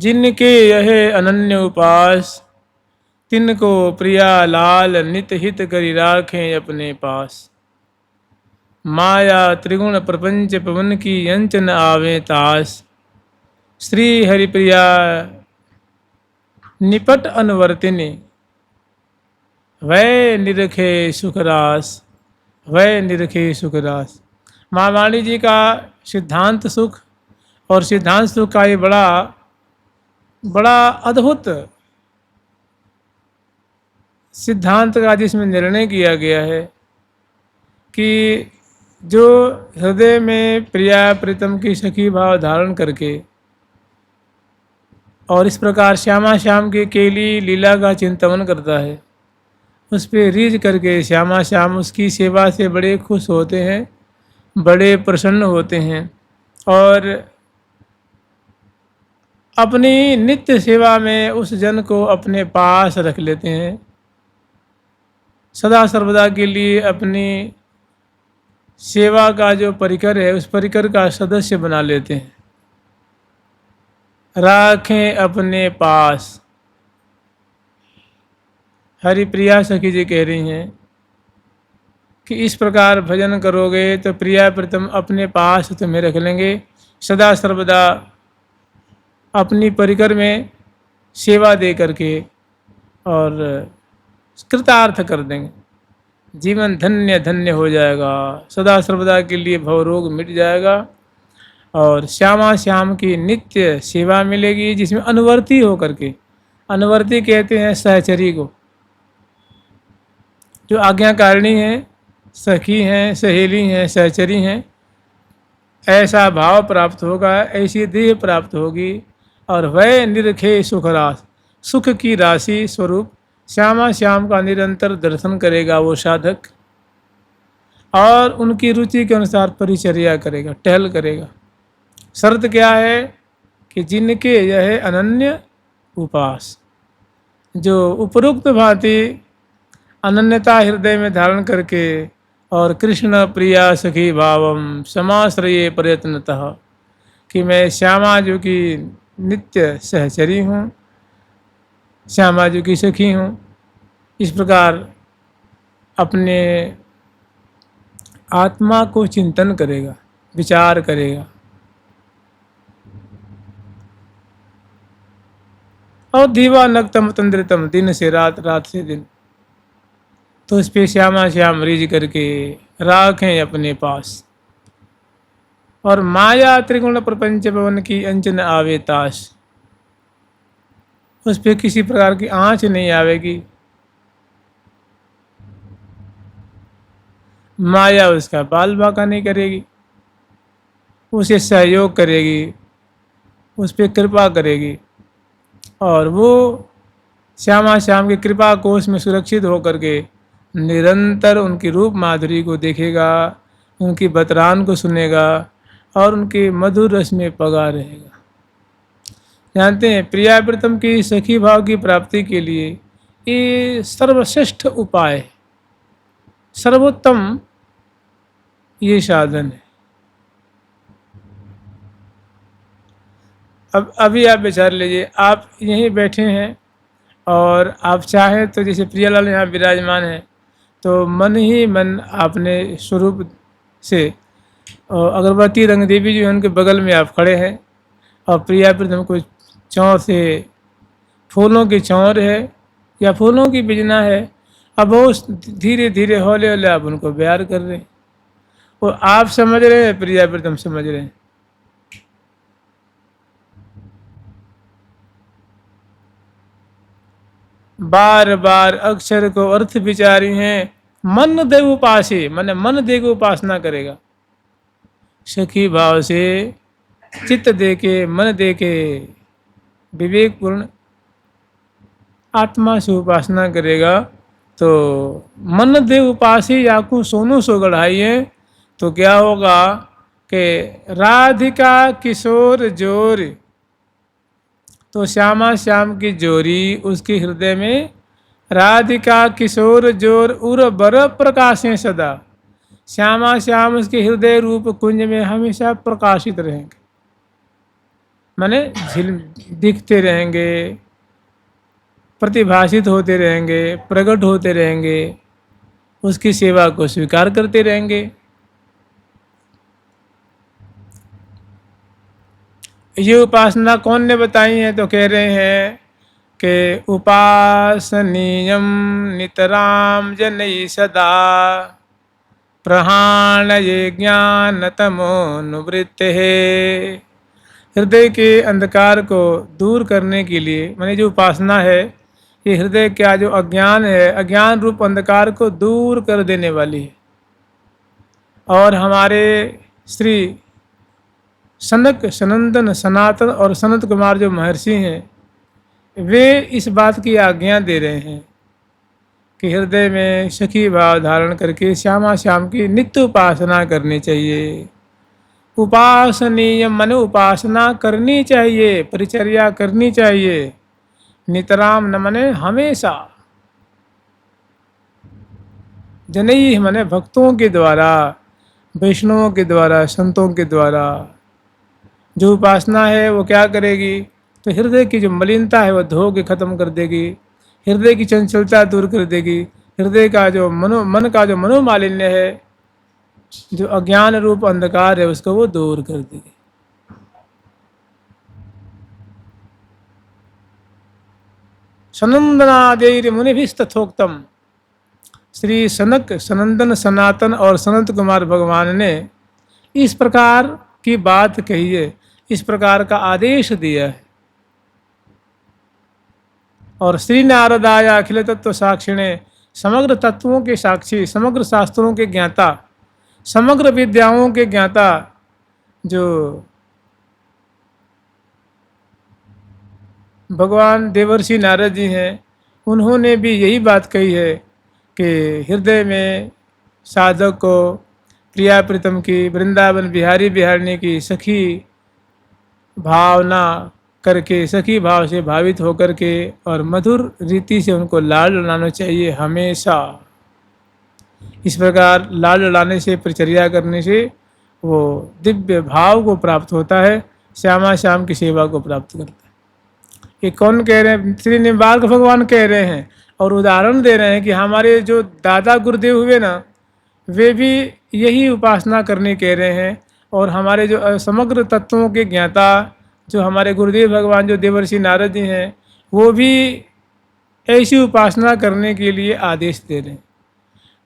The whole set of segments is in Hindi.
जिनके यह अनन्य उपास, तिनको प्रिया लाल नित हित करि राखें अपने पास। माया त्रिगुण प्रपंच पवन की अंच न आवे तास। श्री हरिप्रिया निपट अनवर्तिनी, वै निरखे सुखरास, वै निरखे सुखरास। माँ वाणी जी का सिद्धांत सुख और सिद्धांत सुख का ये बड़ा अद्भुत सिद्धांत का जिसमें निर्णय किया गया है कि जो हृदय में प्रिया प्रीतम की सखी भाव धारण करके और इस प्रकार श्यामा श्याम की केली लीला का चिंतन करता है, उस पर रीझ करके श्यामा श्याम उसकी सेवा से बड़े खुश होते हैं, बड़े प्रसन्न होते हैं और अपनी नित्य सेवा में उस जन को अपने पास रख लेते हैं। सदा सर्वदा के लिए अपनी सेवा का जो परिकर है उस परिकर का सदस्य बना लेते हैं। राखें अपने पास। हरिप्रिया सखी जी कह रही हैं कि इस प्रकार भजन करोगे तो प्रिया प्रीतम अपने पास तुम्हें रख लेंगे, सदा सर्वदा अपनी परिकर में सेवा दे करके और कृतार्थ कर देंगे। जीवन धन्य धन्य हो जाएगा, सदा सर्वदा के लिए भवरोग मिट जाएगा और श्यामा श्याम की नित्य सेवा मिलेगी, जिसमें अनुवर्ती हो करके, अनुवर्ती कहते हैं सहचरी को, जो आज्ञाकारिणी हैं, सखी हैं, सहेली हैं, सहचरी हैं। ऐसा भाव प्राप्त होगा, ऐसी देह प्राप्त होगी और वह निरखे सुखरास, सुख की राशि स्वरूप श्यामा श्याम का निरंतर दर्शन करेगा वो साधक और उनकी रुचि के अनुसार परिचर्या करेगा, टहल करेगा। शर्त क्या है कि जिनके यह अनन्य उपास, जो उपरोक्त भांति अनन्यता हृदय में धारण करके और कृष्ण प्रिया सखी भावम समाश्रये प्रयत्नतः, कि मैं श्यामा जी की नित्य सहचरी हूँ, श्यामा जी की सखी हूँ, इस प्रकार अपने आत्मा को चिंतन करेगा, विचार करेगा और दीवा नक्तम तंद्रितम, दिन से रात, रात से दिन, तो इस पे श्यामा श्याम रीझ करके राखें अपने पास। और माया त्रिगुण प्रपंच पवन की अंचन आवे ताश, उस पे किसी प्रकार की आँच नहीं आवेगी। माया उसका बाल बाका नहीं करेगी, उसे सहयोग करेगी, उस पे कृपा करेगी और वो श्यामा श्याम की कृपा कोष में सुरक्षित होकर के निरंतर उनकी रूप माधुरी को देखेगा, उनकी बतरान को सुनेगा और उनके मधुर रस में पगा रहेगा। जानते हैं, प्रिया प्रीतम की सखी भाव की प्राप्ति के लिए ये सर्वश्रेष्ठ उपाय है, सर्वोत्तम ये साधन है। अब अभी आप विचार लीजिए, आप यहीं बैठे हैं और आप चाहें तो जैसे प्रियालाल यहाँ विराजमान है तो मन ही मन आपने स्वरूप से अगरबत्ती रंग देवी जी उनके बगल में आप खड़े हैं और प्रिया प्रीतम को चौर से फूलों की चौर है या फूलों की बिजना है, अब बहुत धीरे धीरे हौले हौले आप उनको प्यार कर रहे हैं। और आप समझ रहे हैं, प्रिया प्रीतम समझ रहे हैं। बार बार अक्षर को अर्थ विचारी हैं, मन देव उपासे, मैंने मन दे को उपासना करेगा, सखी भाव से चित्त दे के, मन दे के, विवेक पूर्ण आत्मा से उपासना करेगा तो मन देव उपासी याकू सोनू सो गढ़ाइए, तो क्या होगा कि राधिका किशोर जोर, तो श्यामा श्याम की जोरी उसके हृदय में, राधिका किशोर जोर उर बर प्रकाशें सदा, श्यामा श्याम उसके हृदय रूप कुंज में हमेशा प्रकाशित रहेंगे। माने झिल दिखते रहेंगे, प्रतिभाषित होते रहेंगे, प्रकट होते रहेंगे, उसकी सेवा को स्वीकार करते रहेंगे। ये उपासना कौन ने बताई है? तो कह रहे हैं कि उपासनीयम नितराम जनई सदा प्रहाण ये ज्ञान तमोनुवृत्ते है। हृदय के अंधकार को दूर करने के लिए माने जो उपासना है, ये हृदय का जो अज्ञान है, अज्ञान रूप अंधकार को दूर कर देने वाली है। और हमारे श्री सनक, सनंदन, सनातन और सनत कुमार जो महर्षि हैं, वे इस बात की आज्ञा दे रहे हैं कि हृदय में सखी भाव धारण करके श्यामा श्याम की नित्य उपासना करनी चाहिए। उपासनीय मन उपासना करनी चाहिए, परिचर्या करनी चाहिए। नितराम न मने हमेशा, जनई मने भक्तों के द्वारा, वैष्णवों के द्वारा, संतों के द्वारा। जो उपासना है वो क्या करेगी? तो हृदय की जो मलिनता है वो धो के खत्म कर देगी, हृदय की चंचलता दूर कर देगी, हृदय का जो मन का जो मनोमालिन्य है, जो अज्ञान रूप अंधकार है, उसको वो दूर कर देगी। सनंदनादेर मुनिभिस्तथोक्तम। श्री सनक, सनंदन, सनातन और सनत कुमार भगवान ने इस प्रकार की बात कही है, इस प्रकार का आदेश दिया है। और श्री नारदाय अखिल तत्व साक्षिणे, समग्र तत्वों के साक्षी, समग्र शास्त्रों के ज्ञाता, समग्र विद्याओं के ज्ञाता जो भगवान देवर्षि नारद जी हैं, उन्होंने भी यही बात कही है कि हृदय में साधक को प्रिया प्रीतम की, वृंदावन बिहारी बिहारिणी की सखी भावना करके, सखी भाव से भावित होकर के और मधुर रीति से उनको लाड लड़ाना चाहिए हमेशा। इस प्रकार लाड लड़ाने से, परिचर्या करने से वो दिव्य भाव को प्राप्त होता है, श्यामा श्याम की सेवा को प्राप्त करता है। ये कौन कह रहे हैं? श्री निम्बार्क भगवान कह रहे हैं और उदाहरण दे रहे हैं कि हमारे जो दादा गुरुदेव हुए ना, वे भी यही उपासना करने कह रहे हैं। और हमारे जो समग्र तत्वों के ज्ञाता जो हमारे गुरुदेव भगवान जो देवर्षि नारद जी हैं, वो भी ऐसी उपासना करने के लिए आदेश दे रहे हैं।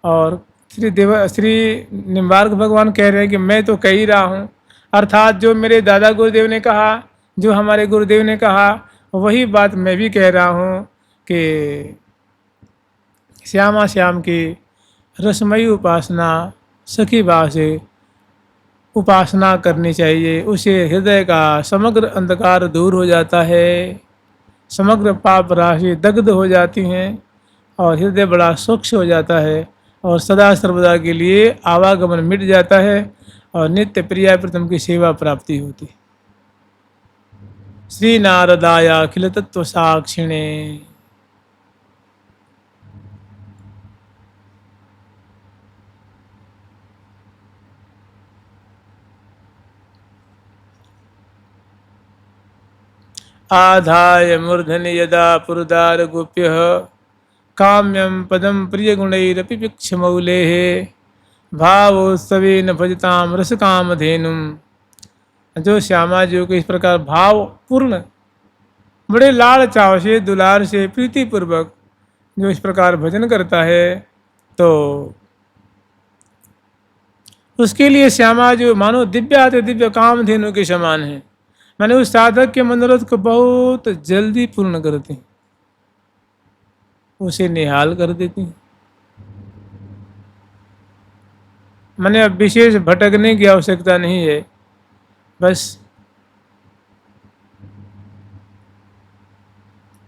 और श्री निम्बार्क भगवान कह रहे हैं कि मैं तो कह ही रहा हूँ, अर्थात जो मेरे दादा गुरुदेव ने कहा, जो हमारे गुरुदेव ने कहा, वही बात मैं भी कह रहा हूँ कि श्यामा श्याम की रसमयी उपासना सखी भाव से उपासना करनी चाहिए। उससे हृदय का समग्र अंधकार दूर हो जाता है, समग्र पाप राशि दग्ध हो जाती हैं और हृदय बड़ा स्वच्छ हो जाता है और सदा सर्वदा के लिए आवागमन मिट जाता है और नित्य प्रिया प्रीतम की सेवा प्राप्ति होती। श्री नारदाय अखिल तत्व साक्षिणे। आधाय मूर्धनि यदा पुरदार गोप्य काम्यम पदम प्रिय गुणैरपि वीक्षमौलेः भावोत्सवेन भजताम रस कामधेनुम। जो श्यामा जी को इस प्रकार भाव पूर्ण, बड़े लाड़ चाव से, दुलार से, प्रीति पूर्वक जो इस प्रकार भजन करता है, तो उसके लिए श्यामा जो मानो दिव्याति दिव्य कामधेनु के समान है। मैंने उस साधक के मनोरथ को बहुत जल्दी पूर्ण करती हैं, उसे निहाल कर देती हैं। मैंने अब विशेष भटकने की आवश्यकता नहीं है, बस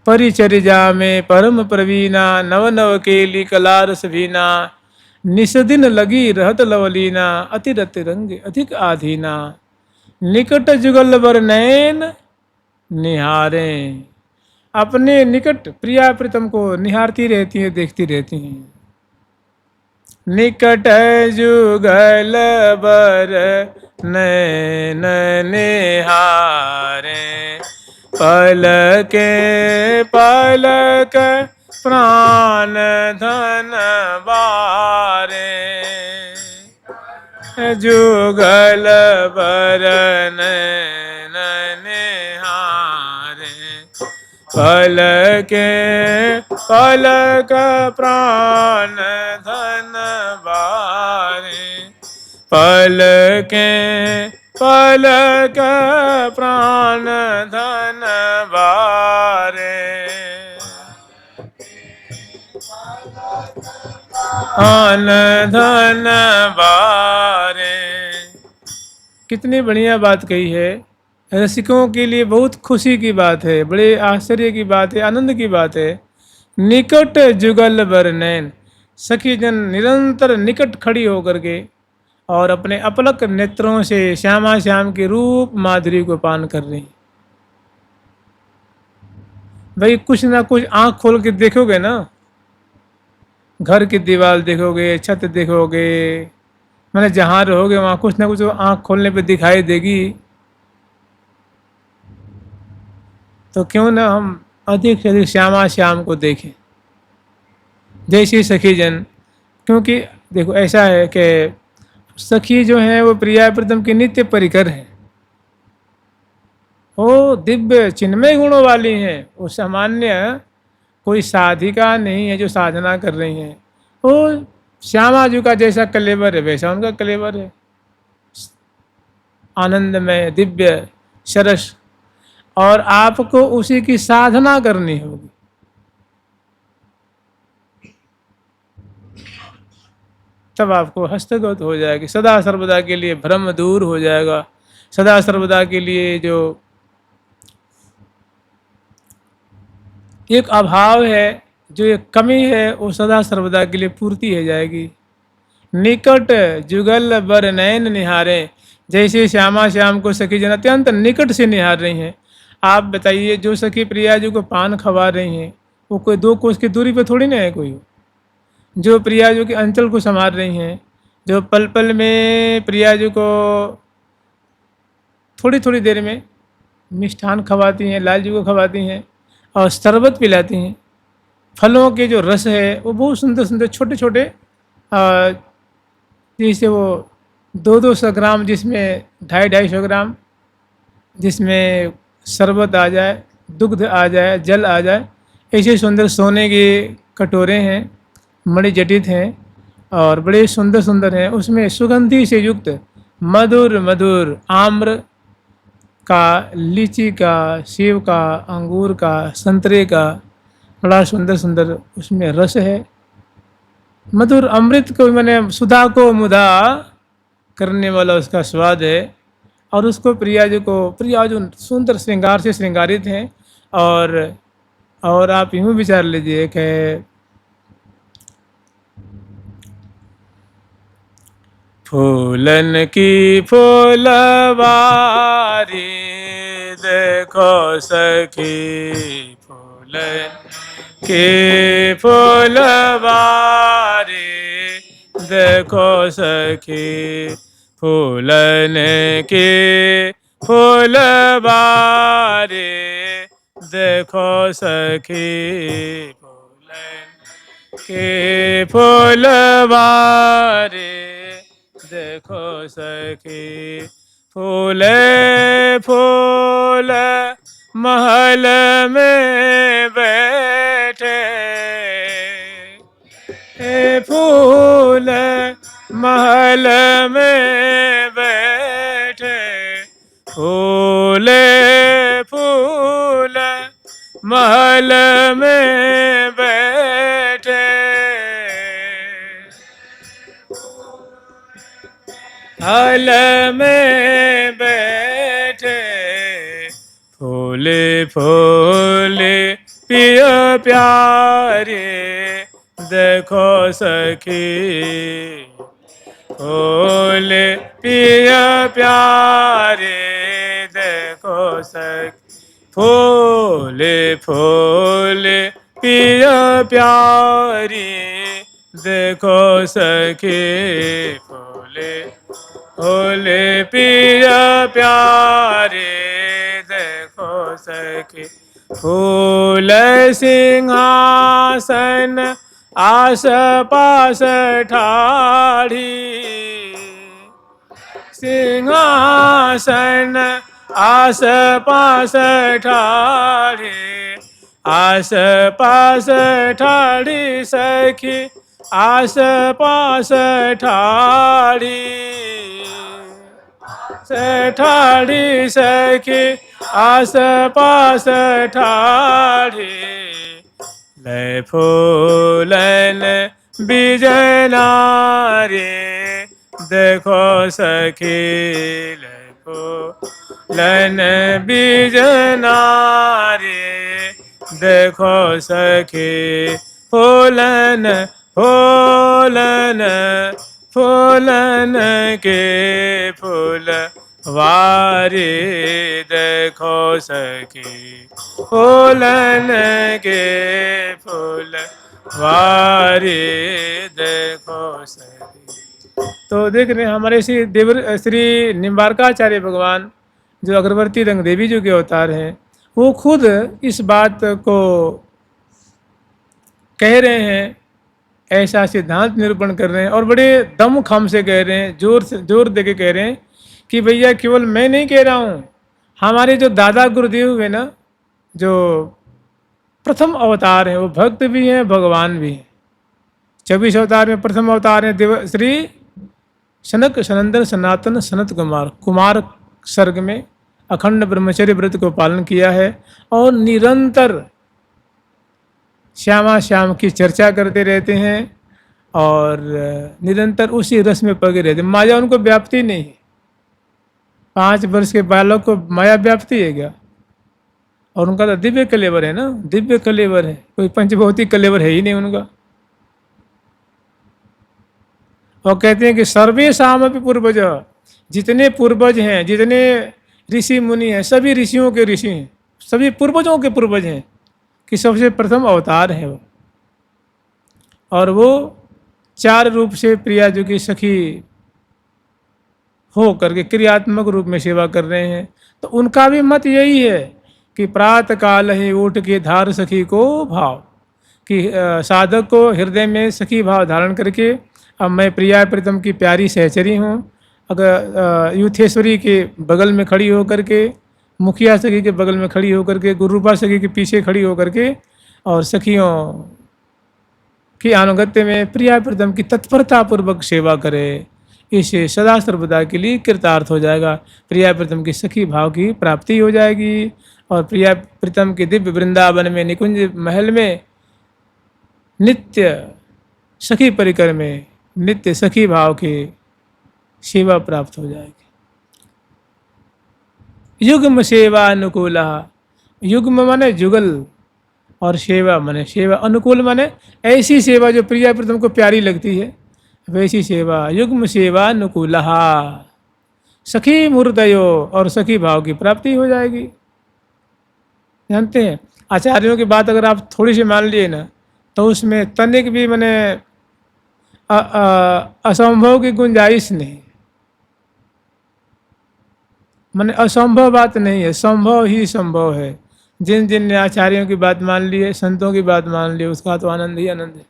परिचर्या में परम प्रवीणा नव नव केली कलारस भीना निसदिन लगी रहत लवलीना अतिरत रंग अधिक आधीना निकट जुगल बर नैन निहारे। अपने निकट प्रिया प्रीतम को निहारती रहती हैं, देखती रहती हैं। निकट जुगल बर नैन निहारे, पलके पलक प्राण धन बारे, जुगल बर नैन निहारे, पलके पलक प्राण धन बारे, पलके पलक प्राण धन बारे, आन धन बारे। कितनी बढ़िया बात कही है। रसिकों के लिए बहुत खुशी की बात है, बड़े आश्चर्य की बात है, आनंद की बात है। निकट जुगल बर नैन, सखी जन निरंतर निकट खड़ी होकर के और अपने अपलक नेत्रों से श्यामा श्याम के रूप माधुरी को पान कर रही। भाई कुछ ना कुछ आंख खोल के देखोगे ना, घर की दीवार देखोगे, छत देखोगे, मैंने जहाँ रहोगे वहाँ कुछ ना कुछ आंख खोलने पे दिखाई देगी। तो क्यों ना हम अधिक से अधिक श्यामा श्याम को देखें जैसी सखी जन। क्योंकि देखो ऐसा है कि सखी जो है वो प्रिया प्रीतम की नित्य परिकर है, वो दिव्य चिन्मय गुणों वाली हैं, वो सामान्य कोई साधिका नहीं है जो साधना कर रही हैं। वो श्यामा जी का जैसा कलेवर है वैसा उनका कलेवर है, आनंदमय दिव्य सरस, और आपको उसी की साधना करनी होगी। तब आपको हस्तगत हो जाएगी, सदा सर्वदा के लिए भ्रम दूर हो जाएगा, सदा सर्वदा के लिए जो एक अभाव है, जो एक कमी है, वो सदा सर्वदा के लिए पूर्ति हो जाएगी। निकट जुगल बर नैन निहारे, जैसे श्यामा श्याम को सखी जन अत्यंत निकट से निहार रही हैं। आप बताइए, जो सखी प्रिया जी को पान खवा रही हैं वो कोई 2 कोस की दूरी पे थोड़ी ना है कोई। जो प्रिया जी के अंचल को संभाल रही हैं, जो पल पल में प्रिया जी को थोड़ी थोड़ी देर में मिष्ठान खवाती हैं, लाल जी को खवाती हैं और शरबत पिलाती हैं। फलों के जो रस है वो बहुत सुंदर सुंदर छोटे छोटे, जैसे वो 200 ग्राम, जिसमें 250 ग्राम, जिसमें शरबत आ जाए, दुग्ध आ जाए, जल आ जाए, ऐसे सुंदर सोने के कटोरे हैं, मणि जटित हैं और बड़े सुंदर सुंदर हैं। उसमें सुगंधि से युक्त मधुर मधुर आम्र का, लीची का, सेब का, अंगूर का, संतरे का बड़ा सुंदर सुंदर उसमें रस है। मधुर अमृत को, मैंने सुधा को मुधा करने वाला उसका स्वाद है। और उसको प्रिया जी को, प्रिया जो सुंदर श्रृंगार से श्रृंगारित हैं। और आप यूँ विचार लीजिए कि फूलन की फूलवारी देखो सखी, फूलन की फूलवारी देखो सखी, फूलन की फूलवारी देखो सखी, फूलन की फूलवारी देखो सखी। फूले फूल महल में बैठे, फूल महल में बैठे, फूले फूल महल में बैठे, हल में बैठे, फूले फूले पिय प्यारे देखो सखी, फूले पिय प्यारे देखो सखी, फूले फूले पिय प्यारी देखो सखी फूले फूले पिया प्यारे देखो सखी फूल सिंहासन आस पास ठाढ़ी सिंहासन आस पास ठाढ़ी आस पास ठाढ़ी सखी आस पास ठाढ़ी ठाढ़ी सखी आस पास ठाढ़ी ले फूलन बीजनारे देखो सखी ले फूलन बीजनारे देखो सखी फूलन फूलन फूलन के फूल वारे देखो सखी फूलन के फूल वारे देखो सखी। तो देख रहे हैं हमारे श्री निम्बारकाचार्य भगवान जो अगरवर्ती रंग देवी जी के अवतार हैं, वो खुद इस बात को कह रहे हैं, ऐसा सिद्धांत निरूपण कर रहे हैं और बड़े दम खम से कह रहे हैं, जोर दे के कह रहे हैं कि भैया केवल मैं नहीं कह रहा हूँ, हमारे जो दादा गुरुदेव हुए ना, जो प्रथम अवतार हैं, वो भक्त भी हैं भगवान भी हैं। 24 अवतार में प्रथम अवतार हैं श्री सनक सनंदन सनातन सनत कुमार सर्ग में अखंड ब्रह्मचर्य व्रत को पालन किया है और निरंतर श्यामा श्याम की चर्चा करते रहते हैं और निरंतर उसी रस में पगे रहते हैं। माया उनको व्याप्ति नहीं है। 5 वर्ष के बालक को माया व्याप्ति है क्या? और उनका तो दिव्य कलेवर है ना, दिव्य कलेवर है, कोई पंचभौतिक कलेवर है ही नहीं उनका। और कहते हैं कि सर्वे सामपि पूर्वज, जितने पूर्वज हैं, जितने ऋषि मुनि हैं, सभी ऋषियों के ऋषि हैं, सभी पूर्वजों के पूर्वज हैं, कि सबसे प्रथम अवतार है वो। और वो 4 रूप से प्रिया जो की सखी हो करके क्रियात्मक रूप में सेवा कर रहे हैं। तो उनका भी मत यही है कि प्रातः काल ही उठ के धार सखी को भाव, कि साधक को हृदय में सखी भाव धारण करके, अब मैं प्रिया प्रीतम की प्यारी सहचरी हूँ, अगर यूथेश्वरी के बगल में खड़ी होकर के, मुखिया सखी के बगल में खड़ी होकर के, गुरुरूपा सखी के पीछे खड़ी होकर के, और सखियों की अनुगत्य में प्रिया प्रीतम की तत्परता पूर्वक सेवा करे, इससे सदा सर्वदा के लिए कृतार्थ हो जाएगा। प्रिया प्रीतम की सखी भाव की प्राप्ति हो जाएगी और प्रिया प्रीतम के दिव्य वृंदावन में, निकुंज महल में नित्य सखी परिकर में नित्य सखी भाव की सेवा प्राप्त हो जाएगी। युग्म सेवा अनुकूल, युग्म माने जुगल और सेवा माने सेवा, अनुकूल माने ऐसी सेवा जो प्रिया प्रीतम को प्यारी लगती है, वैसी सेवा। युग्म सेवा अनुकूल, सखी मूर्तयो, और सखी भाव की प्राप्ति हो जाएगी। जानते हैं आचार्यों की बात अगर आप थोड़ी सी मान लिए ना, तो उसमें तनिक भी माने असंभव की गुंजाइश नहीं, माने असंभव बात नहीं है, संभव ही संभव है। जिन जिन ने आचार्यों की बात मान ली है, संतों की बात मान ली, उसका तो आनंद ही आनंद है।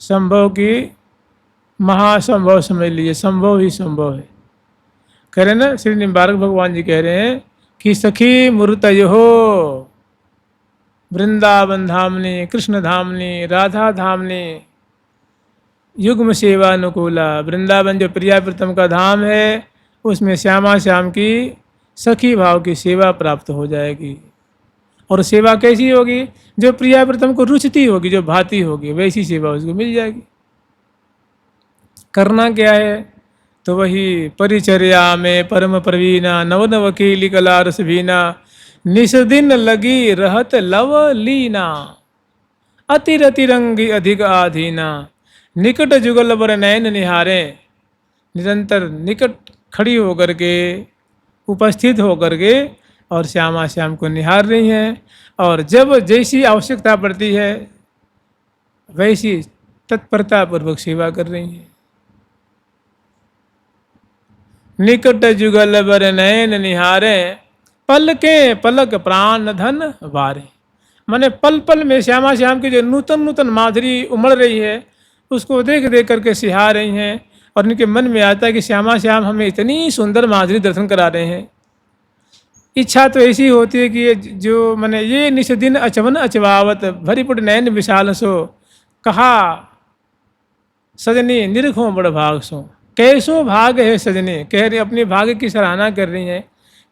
संभव की महासंभव समझ लीजिए, संभव ही संभव है। कह रहे ना श्री निम्बारक भगवान जी कह रहे हैं कि सखी मूर्तयो वृंदावन धामनी, कृष्ण धामनी, राधा धामनी, युग्म सेवा अनुकूला। वृंदावन जो प्रिया प्रीतम का धाम है, उसमें श्यामा श्याम की सखी भाव की सेवा प्राप्त हो जाएगी। और सेवा कैसी होगी? जो प्रिया प्रीतम को रुचती होगी, जो भाती होगी, वैसी सेवा उसको मिल जाएगी। करना क्या है? तो वही परिचर्या में परम प्रवीणा, नव नव कीली कला रस भीना, निस दिन लगी रहत लव लीना, अति रंगी अधिक आधीना, निकट जुगल बर नयन निहारे। निरंतर निकट खड़ी होकर के, उपस्थित होकर के और श्यामा श्याम को निहार रही हैं। और जब जैसी आवश्यकता पड़ती है, वैसी तत्परता पूर्वक सेवा कर रही हैं। निकट जुगल बर नयन निहारे, पल के पलक प्राण धन वारे। माने पल पल में श्यामा श्याम की जो नूतन नूतन माधुरी उमड़ रही है, उसको देख देख करके सिहा रही हैं। और इनके मन में आता है कि श्यामा श्याम हमें इतनी सुंदर माधुरी दर्शन करा रहे हैं। इच्छा तो ऐसी होती है कि ये जो माने ये निश दिन अचवन अचवावत, भरीपुट नयन विशाल सो, कहा सजनी निरखो बड़ भाग सो। कैसो भाग है सजनी, कह रही अपने भाग्य की सराहना कर रही हैं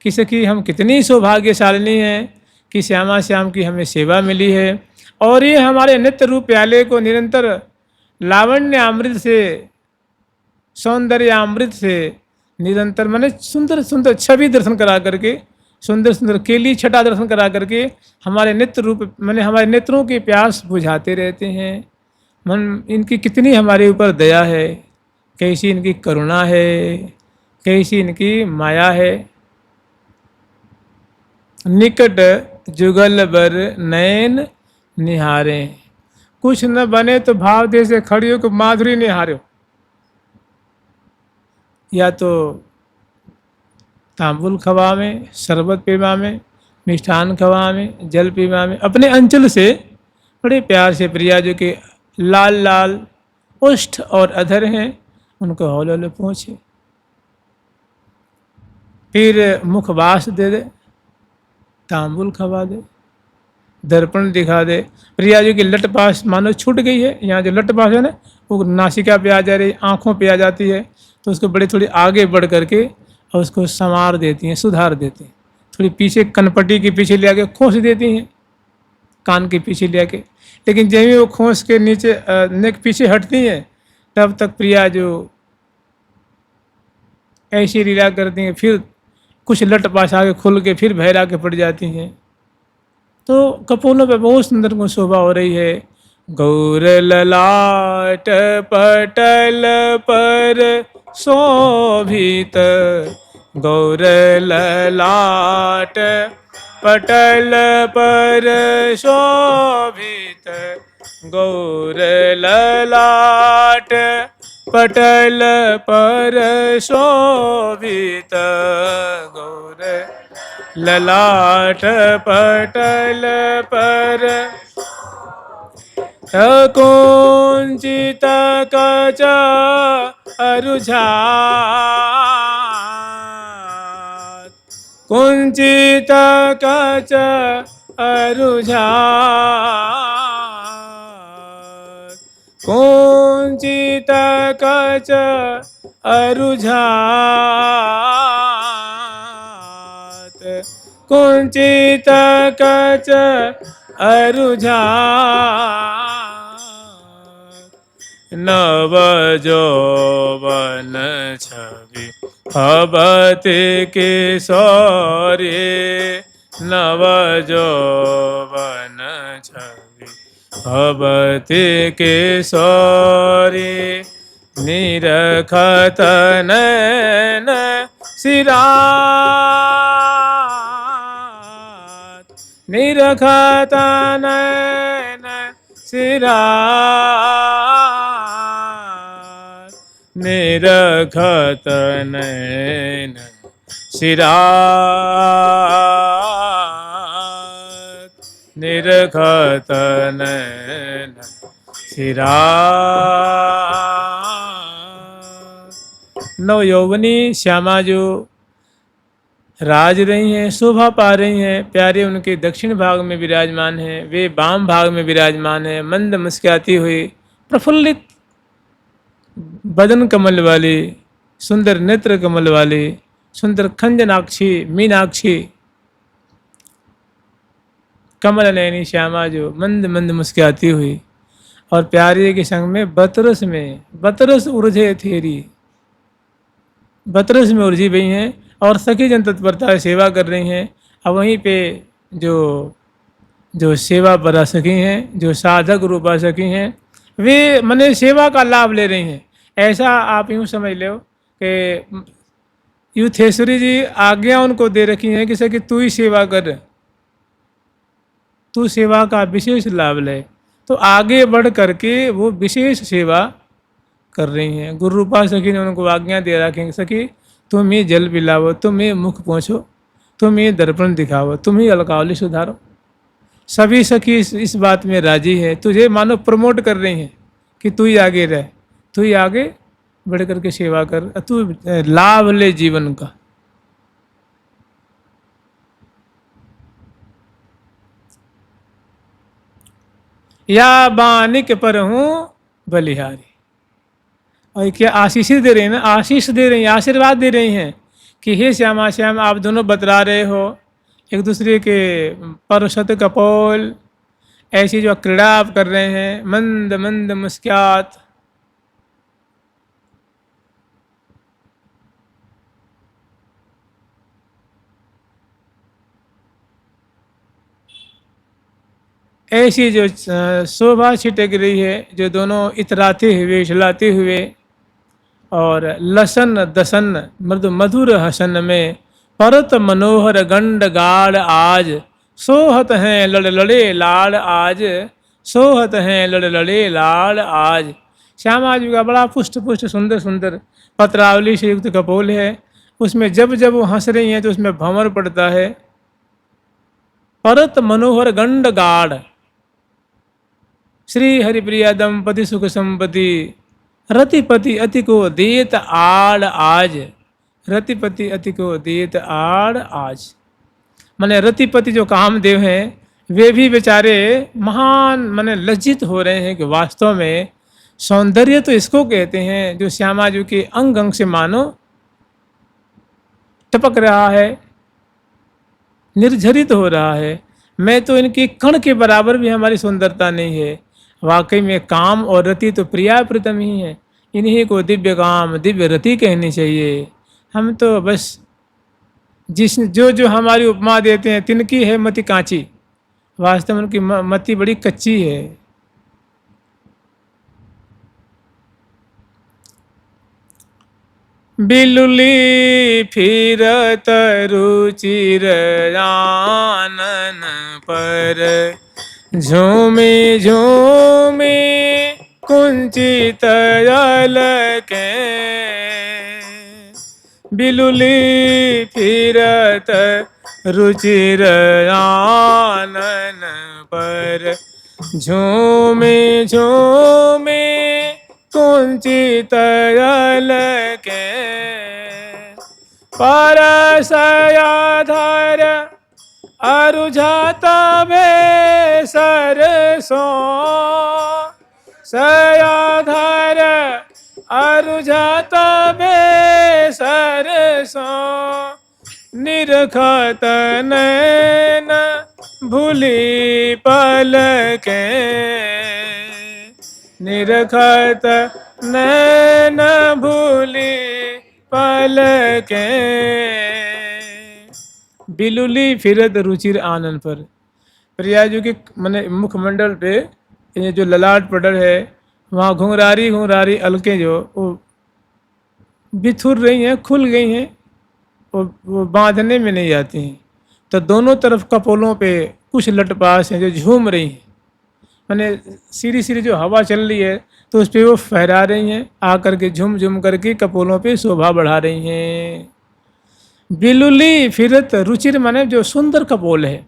कि सखी हम कितनी सौभाग्यशालिनी हैं कि श्यामा श्याम की हमें सेवा मिली है। और ये हमारे नित्य रूप प्याले को निरंतर लावण्य अमृत से, सौंदर्य अमृत से निरंतर माने सुंदर सुंदर छवि दर्शन करा करके, सुंदर सुंदर केली छटा दर्शन करा करके हमारे नित्य रूप माने हमारे नेत्रों की प्यास बुझाते रहते हैं। मन इनकी कितनी हमारे ऊपर दया है, कैसी इनकी करुणा है, कैसी इनकी माया है। निकट जुगल बर नयन निहारे, कुछ न बने तो भाव दे से खड़ियों को माधुरी निहारो। या तो तांबुल खवा में, शरबत पीवा में, मिष्ठान खवा में, जल पीवा में, अपने अंचल से बड़े प्यार से प्रिया जो के लाल लाल ओष्ठ और अधर हैं उनको हौले हौले पहुँचे। फिर मुखवास दे दे, तांबुल खवा दे, दर्पण दिखा दे। प्रिया जी की लट पास मानो छूट गई है, यहाँ जो लट पास है ना वो नासिका पे आ जा रही, आँखों पे आ जाती है, तो उसको बड़े थोड़ी आगे बढ़ करके और उसको संवार देती हैं, सुधार देती हैं। थोड़ी पीछे कनपट्टी के पीछे ले आके खोस देती हैं, कान के पीछे ले आके। लेकिन जब भी वो खोस के नीचे नेक पीछे हटती हैं तब तक प्रिया जो ऐसी लीला करती हैं, फिर कुछ लट पास आके खुल के फिर भैरा के पड़ जाती हैं। तो कपोलों पे बहुत सुंदर को शोभा हो रही है। गौर ललाट पटल पर शोभित, गौर ललाट पटल पर शोभित, गौर ललाट पटल पर शोभित, गौर ललाट पटल पर कुंचित कच अरुझात, कुंचित कच अरुझात, कुंचित कच अरुझात, कुंचित कच अरुझात। नव यौवन छवि भवति किशोरी, नव यौवन छवि भवति किशोरी, निरखत नयन सिरात, निरखत नयन सिरात, निरखत नयन सिरात, निरखत नयन सिरात। नव यौवनी श्यामा जो राज रही हैं, शोभा पा रही हैं, प्यारे उनके दक्षिण भाग में विराजमान हैं, वे वाम भाग में विराजमान हैं। मंद मुस्कुराती हुई, प्रफुल्लित बदन कमल वाली, सुंदर नेत्र कमल वाली, सुंदर खंजनाक्षी मीनाक्षी, कमल नयनी श्यामा जो मंद मंद मुस्कुराती हुई और प्यारे के संग में बतरस उर्जे थेरी, बतरस में उलझी हुई हैं और सखी जन तत्परता से सेवा कर रही हैं। अब वहीं पे जो सेवा बरा सखी हैं, जो साधक रूपा सखी हैं, वे मने सेवा का लाभ ले रही हैं। ऐसा आप यूँ समझ लो कि युथेश्वरी जी आज्ञा उनको दे रखी हैं कि सखी तू ही सेवा कर, तू सेवा का विशेष लाभ ले। तो आगे बढ़ करके वो विशेष सेवा कर रही हैं। गुरु रूपा सखी ने उनको आज्ञा दे रखेंगे, सखी तुम ही जल पिलाओ, तुम ही मुख पोंछो, तुम ही दर्पण दिखाओ, तुम ही अलकावली सुधारो। सभी सखी इस बात में राजी है, तुझे मानो प्रमोट कर रही हैं कि तू ही आगे रह, तू ही आगे बढ़ करके सेवा कर, तू लाभ ले जीवन का। या बानिक पर हूँ बलिहारी। और क्या आशीष दे रही है ना, आशीष दे रही हैं, आशीर्वाद दे रही हैं कि हे श्यामा श्याम, आप दोनों बतला रहे हो एक दूसरे के परशत कपोल, ऐसी जो क्रीड़ा आप कर रहे हैं, मंद मंद मुस्क्यात। ऐसी जो शोभा छिटक रही है, जो दोनों इतराते हुए झुलाते हुए और लसन दसन मृदु मधुर हसन में परत मनोहर गंड गाड़ आज, सोहत हैं लड़ लड़े लाड़ आज, सोहत हैं लड़ लड़े लाड़ आज। श्यामा जी का बड़ा पुष्ट पुष्ट सुंदर सुंदर पत्रावली से युक्त कपोल है, उसमें जब जब वो हंस रही हैं तो उसमें भंवर पड़ता है। परत मनोहर गंड गाढ़, श्री हरिप्रिया दंपति सुख संपत्ति, रतिपति अति को देत आड़ आज, रतिपति अति को देत आड़ आज। माने रतिपति जो कामदेव हैं वे भी बेचारे महान माने लज्जित हो रहे हैं कि वास्तव में सौंदर्य तो इसको कहते हैं जो श्यामा जी के अंग अंग से मानो टपक रहा है, निर्झरित हो रहा है। मैं तो इनकी कण के बराबर भी हमारी सुंदरता नहीं है। वाकई में काम और रति तो प्रिया प्रीतम ही है, इन्हीं को दिव्य काम दिव्य रति कहनी चाहिए। हम तो बस जिस जो हमारी उपमा देते हैं तिनकी है मति कांची, वास्तव में उनकी मति बड़ी कच्ची है। बिलुली फिरत रुचिर आनन पर, झूमी झूमी कुंचित जल के, बिलुली फिरत रुचिर आनन पर, झूमी झूमी कुंचित जल के, परसयाधर अरुझत सरसों, सयाधर अरुझत सरसों, निरखत नैन भूली पलके, निरखत नैन भूली पलके, बिलुली फिरत रुचिर आनन पर। प्रियाजू के मैंने मुखमंडल पे ये जो ललाट पटल है वहाँ घुंघरारी घुंघरारी अलकें जो वो बिथुर रही हैं, खुल गई हैं, वो बांधने में नहीं आती हैं। तो दोनों तरफ कपोलों पे कुछ लटपास हैं जो झूम रही हैं, मैंने सीधी सीधी जो हवा चल रही है तो उस पर वो फहरा रही हैं, आकर के झूम झूम करके कपोलों पे शोभा बढ़ा रही हैं। बिलुली फिरत रुचिर माने जो सुंदर कपोल है,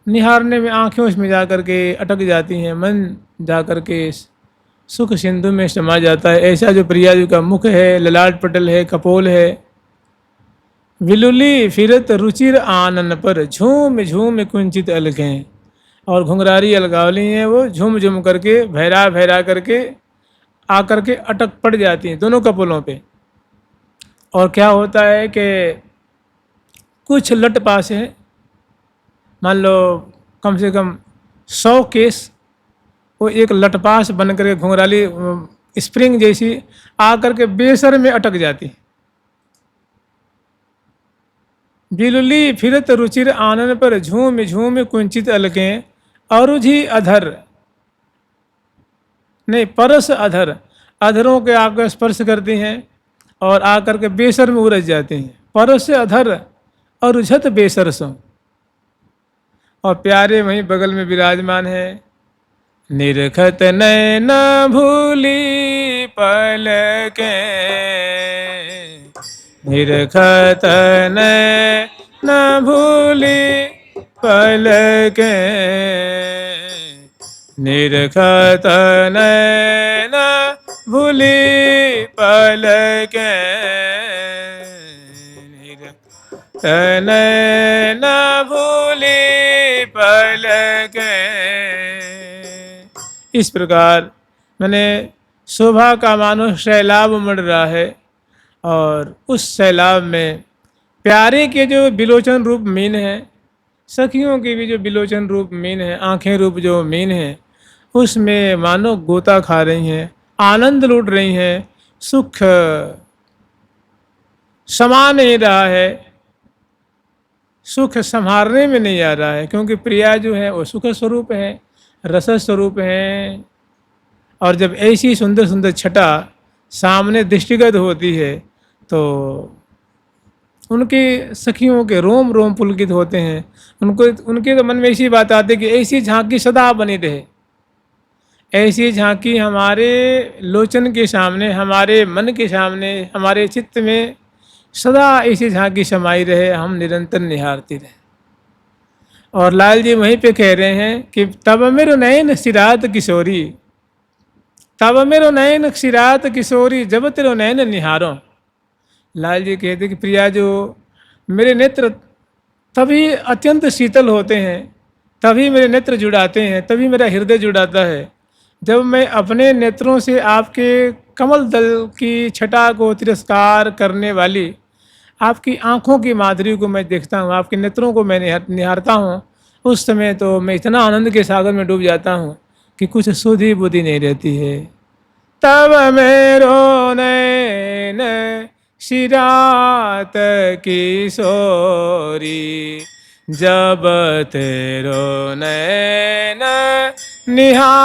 निहारने में आँखें उसमें जा कर के अटक जाती हैं, मन जा कर के सुख सिंधु में समा जाता है। ऐसा जो प्रिया जी का मुख है, ललाट पटल है, कपोल है। बिलुली फिरत रुचिर आनन पर, झूम झूम कुंचित अलखें, और घुंघरारी अलगावली हैं वो झूम झूम करके भैरा भैरा करके आकर के अटक पड़ जाती हैं दोनों कपोलों पे। और क्या होता है कि कुछ लट पास हैं, मान लो कम से कम 100 केस, वो एक लटपास बन करके घुंघराली स्प्रिंग जैसी आकर के बेसर में अटक जाती। बिलुली फिरत रुचिर आनन पर, झूम झूम कुंचित अलकें, अरुझि अधर नहीं परस अधर, अधरों के आकर स्पर्श करती हैं और आकर के बेसर में उलझ जाते हैं। परस अधर अरुझत बेसरसों, और प्यारे वहीं बगल में विराजमान हैं, निरखत नैन भूली पलकें, निरखत नैन भूली पलकें, निरखत नैन भूली पलकें, निरखत नैन भूली पलकें। इस प्रकार मैंने शोभा का मानो सैलाब उमड़ रहा है, और उस सैलाब में प्यारे के जो बिलोचन रूप मीन है, सखियों की भी जो बिलोचन रूप मीन है, आंखें रूप जो मीन है, उसमें मानो गोता खा रही हैं, आनंद लूट रही हैं, सुख समा नहीं रहा है, सुख संभालने में नहीं आ रहा है, क्योंकि प्रिया जो है वो सुख स्वरूप है, रस स्वरूप है। और जब ऐसी सुंदर सुंदर छटा सामने दृष्टिगत होती है तो उनके सखियों के रोम रोम पुलकित होते हैं। उनके तो मन में ऐसी बात आती है कि ऐसी झांकी सदा बनी रहे, ऐसी झांकी हमारे लोचन के सामने, हमारे मन के सामने, हमारे चित्त में सदा ऐसी झांकी समाई रहे, हम निरंतर निहारते रहे। और लाल जी वहीं पे कह रहे हैं कि तब मेरो नयन सिरात किशोरी, तब मेरो नयन सिरात किशोरी, जब तेरो नयन निहारो। लाल जी कहते कि प्रिया जो मेरे नेत्र तभी अत्यंत शीतल होते हैं, तभी मेरे नेत्र जुड़ाते हैं, तभी मेरा हृदय जुड़ाता है, जब मैं अपने नेत्रों से आपके कमल दल की छटा को तिरस्कार करने वाली आपकी आँखों की माधुरी को मैं देखता हूँ, आपके नेत्रों को मैं निहारता हूँ, उस समय तो मैं इतना आनंद के सागर में डूब जाता हूँ कि कुछ सुधि बुद्धि नहीं रहती है। तब मेरो नैन सिरात किशोरी, जब तेरो नैन निहारो,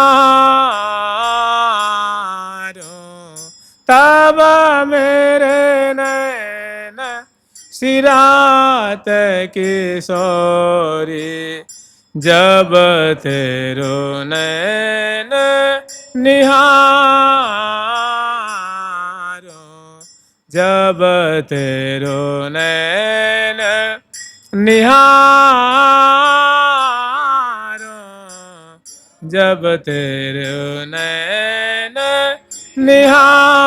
तब मेरे नैन सिरात किशोरी, जब तेरो नैन निहारो, जब तेरो नैन निहारो, जब तेरो नैन निहारो।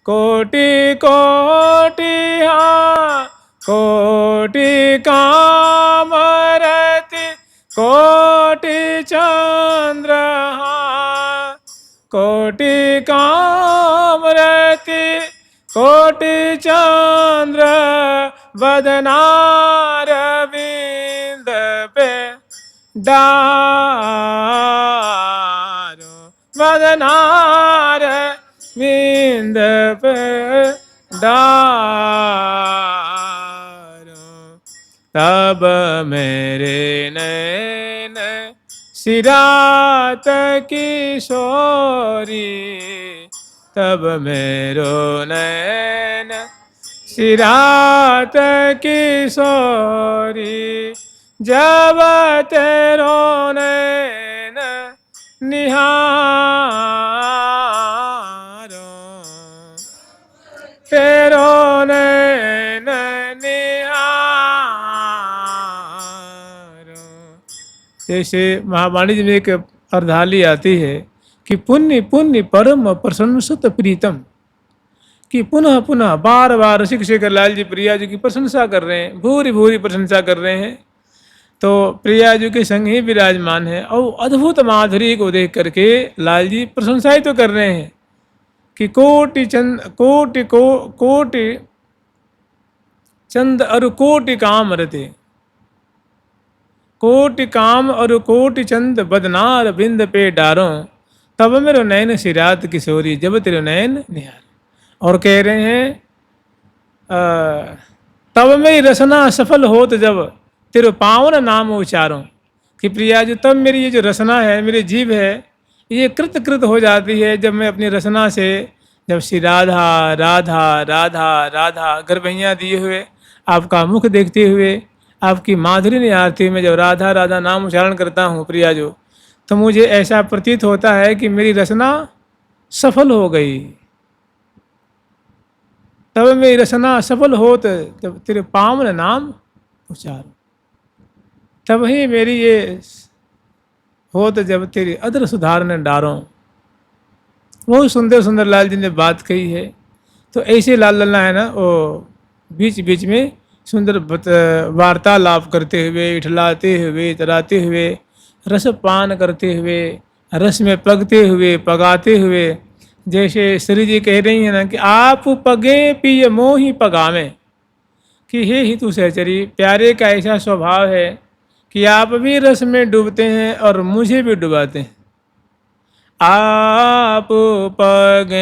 कोटि कोटि हाँ कोटि कामरति, कोटि चंद्र हाँ कोटि कामरति, कोटि चंद्र बदनारविंद पे डारो, बदनारविंद पे डारो। तब मेरे नैन सिरात किशोरी, तब मेरो नैन सिरात किशोरी, जब तेरो नैन निहारो, तेरो नैन निहारो। जैसे महावाणी जी में एक अर्धाली आती है कि पुण्य पुण्य परम प्रशंसत प्रीतम, कि पुनः पुनः बार बार रसिक शेखर लाल जी प्रिया जी की प्रशंसा कर रहे हैं, भूरी भूरी प्रशंसा कर रहे हैं। तो प्रिया जी के संग ही विराजमान है और अद्भुत माधुरी को देख करके लाल जी प्रशंसा ही तो कर रहे हैं कि कोटि चंद कोटि चंद और कोटि काम रते, कोटि काम और कोटि चंद बदनार बिंद पे डारो, तब मेरो नैन सिरात किशोरी, जब तेरे नैन निहार। और कह रहे हैं तब मेरी रसना सफल होत, जब तेरे पावन नाम उच्चारों, कि प्रिया जो तब मेरी ये जो रसना है, मेरी जीभ है, ये कृत कृत हो जाती है जब मैं अपनी रसना से, जब श्री राधा राधा राधा राधा गरबैयाँ दिए हुए, आपका मुख देखते हुए, आपकी माधुरी नहीं आती। मैं जब राधा राधा नाम उच्चारण करता हूँ प्रिया जो, तो मुझे ऐसा प्रतीत होता है कि मेरी रचना सफल हो गई। तब मेरी रचना सफल हो तो तब तेरे पावन नाम उच्चार, तब ही मेरी ये हो तो जब तेरी अदर सुधारने डारो। बहुत सुंदर सुंदर लाल जी ने बात कही है। तो ऐसे लाल लल्ला है ना, वो बीच बीच में सुंदर वार्तालाप करते हुए, इठलाते हुए, तराते हुए, रस पान करते हुए, रस में पगते हुए, पगाते हुए, जैसे श्री जी कह रही है ना कि आप पगे पिय मोहि पगावे, कि हे हितु सहचरी, प्यारे का ऐसा स्वभाव है कि आप भी रस में डूबते हैं और मुझे भी डुबाते हैं। आप पगे,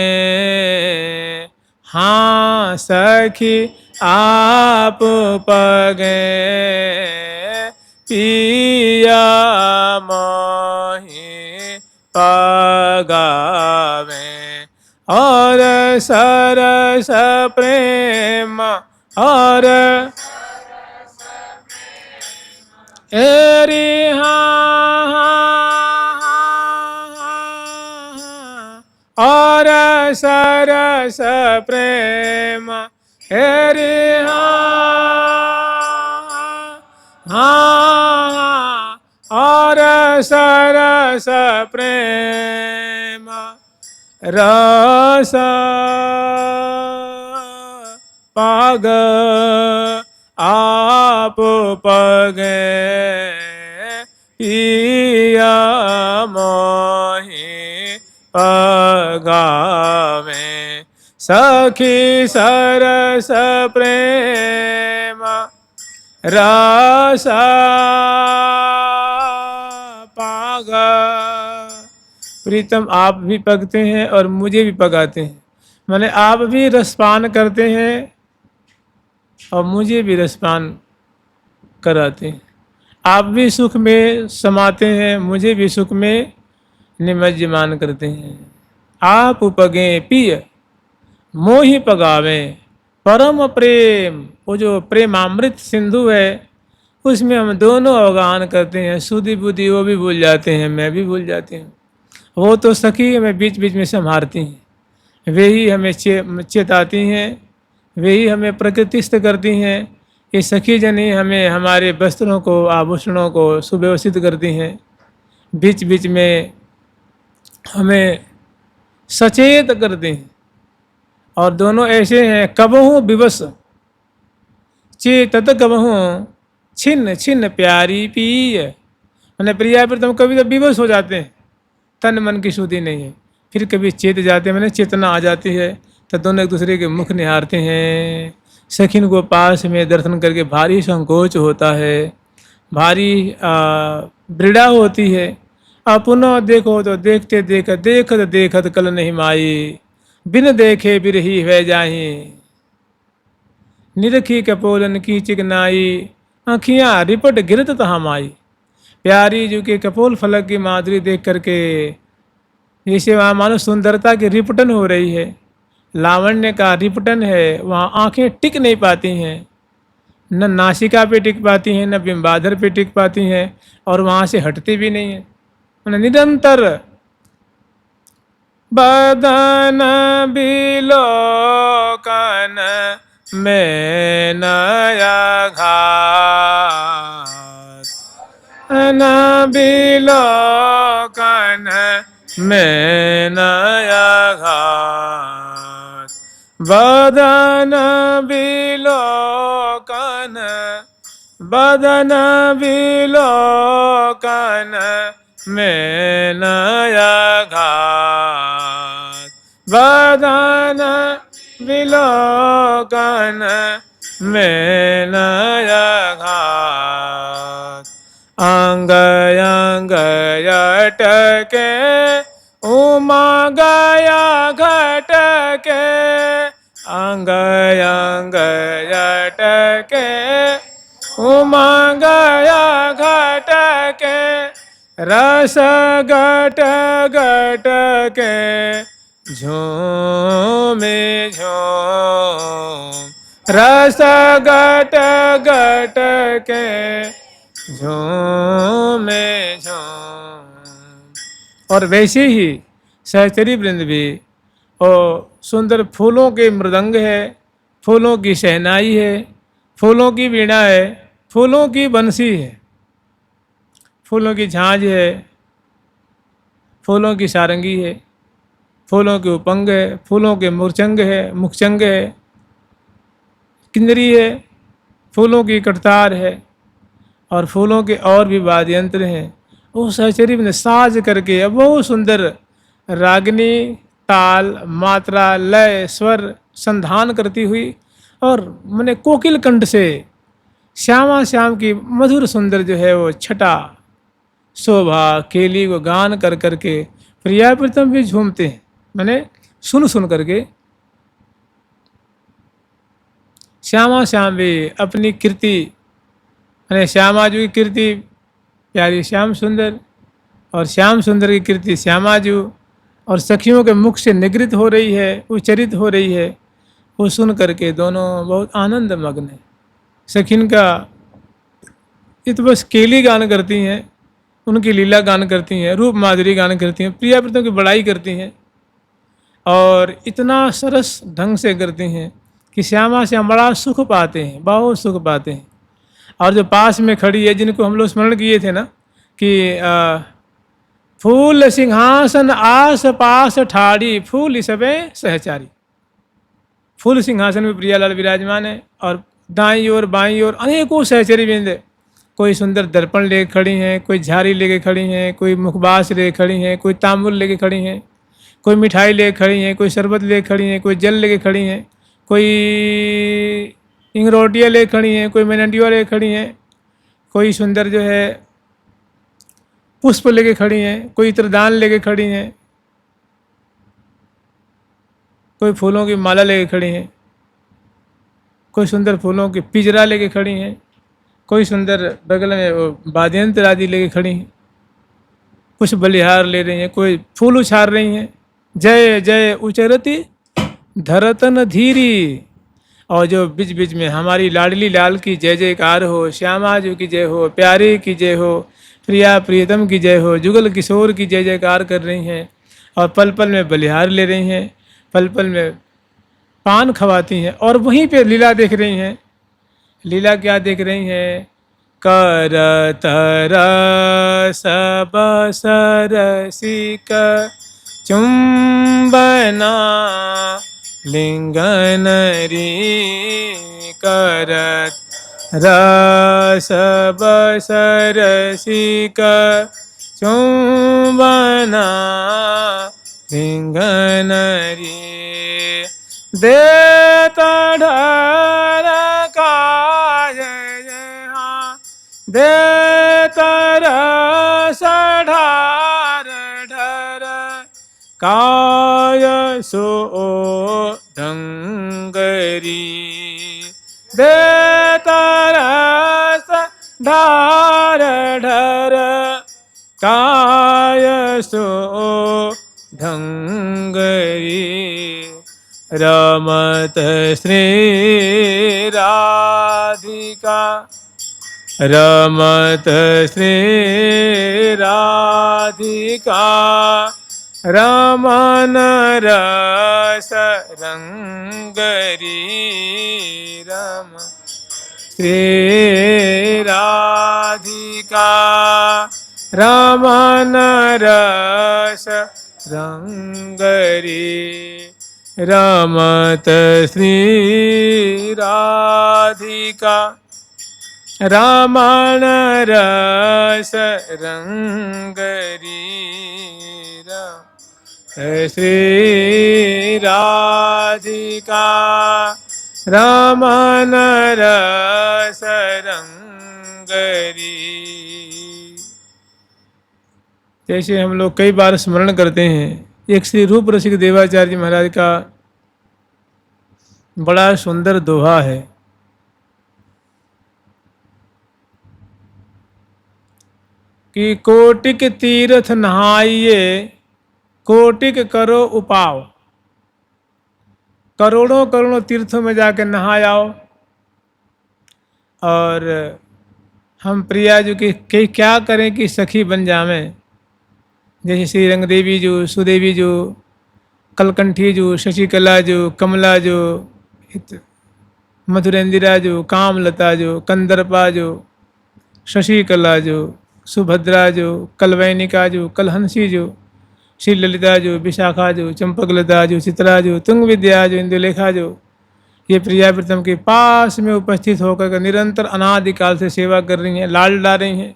हाँ सखी आप पगे पिया मोहि पगावे, और सरस प्रेम और एरी और सरस प्रेम हेरी हाँ, और सरस प्रेम रस पाग आप पगे पिया मोहि पगावे, सखी सरस प्रेम रस पाग। प्रीतम आप भी पगते हैं और मुझे भी पगाते हैं, माने आप भी रसपान करते हैं और मुझे भी रसपान कराते हैं। आप भी सुख में समाते हैं, मुझे भी सुख में निमज्जमान करते हैं। आप पगे पिय मोहि पगावे, परम प्रेम, वो जो प्रेमामृत सिंधु है उसमें हम दोनों अवगाहन करते हैं। सुधि बुद्धि वो भी भूल जाते हैं, मैं भी भूल जाती हूँ। वो तो सखी हमें बीच बीच में संभारती हैं, वे ही हमें चेताती हैं, वे ही हमें प्रकृतिस्थ करती हैं। ये सखी जनी हमें हमारे वस्त्रों को, आभूषणों को सुव्यवस्थित करती हैं, बीच बीच में हमें सचेत करते हैं। और दोनों ऐसे हैं, कबहू विवश चेतत कबहू छिन्न छिन्न प्यारी पिय, मैंने प्रिया पर तुम कभी तो विवश हो जाते हैं, तन मन की शुद्धि नहीं है, फिर कभी चेत जाते हैं, मैंने चेतना आ जाती है, तो दोनों एक दूसरे के मुख निहारते हैं। सखिन को पास में दर्शन करके भारी संकोच होता है, भारी दृढ़ा होती है। पुनः देखो तो देखते देखत देखत देखत कल नहीं माई, बिन देखे बिरही है जाही, निरखी कपोलन की चिकनाई, आँखियाँ रिपट गिरत तहाँ माई। प्यारी जी के कपोल फलक की माधुरी देख करके जैसे वहाँ मानो सुंदरता की रिपटन हो रही है, लावण्य का रिपटन है, वहाँ आंखें टिक नहीं पाती हैं, न नासिका पे टिक पाती हैं, न बिंबाधर पे टिक पाती हैं, और वहाँ से हटती भी नहीं है। निरंतर बदन बिलोकन में नया घात, न बिलोकन में नया घात, बदन बिलोकन, बदन बिलोकन में नया घात, बदन बिलोकन में नया घात। अंग अंग अटके उमा गया घटके, अंग अंग अटके उमा गया घटके, रस घट घट के झूमे झूम रस घट घट के झूमे झूम। और वैसे ही सहचरी वृंद भी और सुंदर फूलों के मृदंग है, फूलों की शहनाई है, फूलों की वीणा है, फूलों की बंसी है, फूलों की झांझ है, फूलों की सारंगी है, फूलों के उपंग है, फूलों के मुरचंग है, मुखचंग है, किन्नरी है, फूलों की कटतार है, और फूलों के और भी वाद्य यंत्र हैं। उस सहचरी में साज करके बहुत सुंदर रागनी ताल मात्रा लय स्वर संधान करती हुई और मैंने कोकिल कंठ से श्यामा श्याम की मधुर सुंदर जो है वो छटा शोभा केली को गान कर करके प्रिया प्रीतम भी झूमते हैं। मैंने सुन सुन करके श्यामा श्याम भी अपनी कीर्ति मैंने श्यामाजू की कीर्ति प्यारी श्याम सुंदर और श्याम सुंदर की कीर्ति श्यामाजू और सखियों के मुख से निगृत हो रही है, उच्चरित हो रही है। वो सुन करके दोनों बहुत आनंद मग्न है। सखिन का ये तो बस केली गान करती हैं, उनकी लीला गान करती हैं, रूप माधुरी गान करती हैं, प्रिया प्रीतम की बड़ाई करती हैं और इतना सरस ढंग से करती हैं कि श्यामा श्याम बड़ा सुख पाते हैं, बहुत सुख पाते हैं। और जो पास में खड़ी है जिनको हम लोग स्मरण किए थे ना कि फूल सिंहासन आस पास ठाड़ी फूल सबे सहचारी। फूल सिंहासन में प्रियालाल विराजमान है और दाईं ओर बाईं ओर अनेकों सहचरी वृंद, कोई सुंदर दर्पण लेके खड़ी हैं, कोई झारी लेके खड़ी हैं, कोई मुखबास लेके खड़ी हैं, कोई तांबुल लेके खड़ी हैं, कोई मिठाई लेके खड़ी हैं, कोई शरबत लेके खड़ी हैं, कोई जल लेके खड़ी हैं, कोई इंगरोटियाँ लेके खड़ी हैं, कोई मेनंटिया लेके खड़ी हैं, कोई सुंदर जो है पुष्प लेके खड़ी हैं, कोई इत्रदान लेके खड़ी हैं, कोई फूलों की माला लेके खड़ी हैं, कोई सुंदर फूलों की पिंजरा लेके खड़ी हैं, कोई सुंदर बगल में वो वाद्यंत्र आदि लेके खड़ी हैं, कुछ बलिहार ले रही हैं, कोई फूल उछाल रही हैं। जय जय उचरती धरतन धीरी। और जो बीच बीच में हमारी लाडली लाल की जय जयकार हो, श्यामाजू की जय हो, प्यारे की जय हो, प्रिया प्रियतम की जय हो, जुगल किशोर की जय जयकार कर रही हैं और पल पल में बलिहार ले रही हैं, पल पल में पान खवाती हैं और वहीं पे लीला देख रही हैं। लीला क्या देख रही हैं? कर तर सब सरसिक चुंबना लिंगन री करत रस बसरसिक चुंबना लिंगन री दे तढ़र काय दे तरस ढार ढर काय सो ढंगरी दे तरस ढार ढर काय सो ढंगरी रमत श्री राधिका रमत श्री राधिका रमन रस रंगरी रम श्री राधिका रमन रस रंगरी रमत श्री राधिका रमण रस रंगरी श्री राधिका रमण रस रंगरी। जैसे हम लोग कई बार स्मरण करते हैं, एक श्री रूप रसिक देवाचार्य महाराज का बड़ा सुंदर दोहा है कि कोटिक तीर्थ नहाइए कोटिक करो उपाव। करोड़ों करोड़ों तीर्थों में जाकर नहा आओ, और हम प्रिया जी के क्या करें कि सखी बन जावें। जैसे श्री रंग देवी जो, सुदेवी जो, कलकंठी जो, शशिकला जो, कमला जो, मधुरेंद्रा जो, कामलता जो, कंदर्पा जो, शशिकला जो, सुभद्रा जो, कलवैनिका जो, कलहंसी जो, श्री ललिता जो, विशाखा जो, चंपकलता जो, चित्रा जो, तुंग विद्या जो, इंदुलेखा जो, ये प्रिया प्रीतम के पास में उपस्थित होकर के निरंतर अनादिकाल से सेवा कर रही हैं, लाल डाल रही हैं।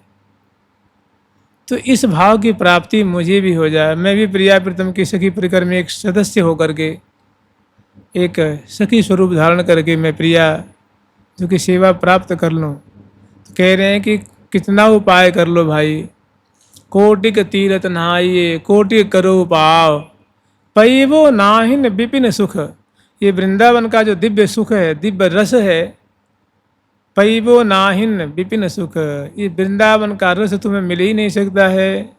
तो इस भाव की प्राप्ति मुझे भी हो जाए, मैं भी प्रिया प्रीतम की सखी परिकर में एक सदस्य होकर के, एक सखी स्वरूप धारण करके मैं प्रिया जो कि सेवा प्राप्त कर लूँ। तो कह रहे हैं कि कितना उपाय कर लो भाई, कोटिक तीरथ नहाइए, कोटिक करो पाव, पैवो नाहिन विपिन सुख। ये वृंदावन का जो दिव्य सुख है, दिव्य रस है, पैवो नाहिन विपिन सुख, ये वृंदावन का रस तुम्हें मिल ही नहीं सकता है।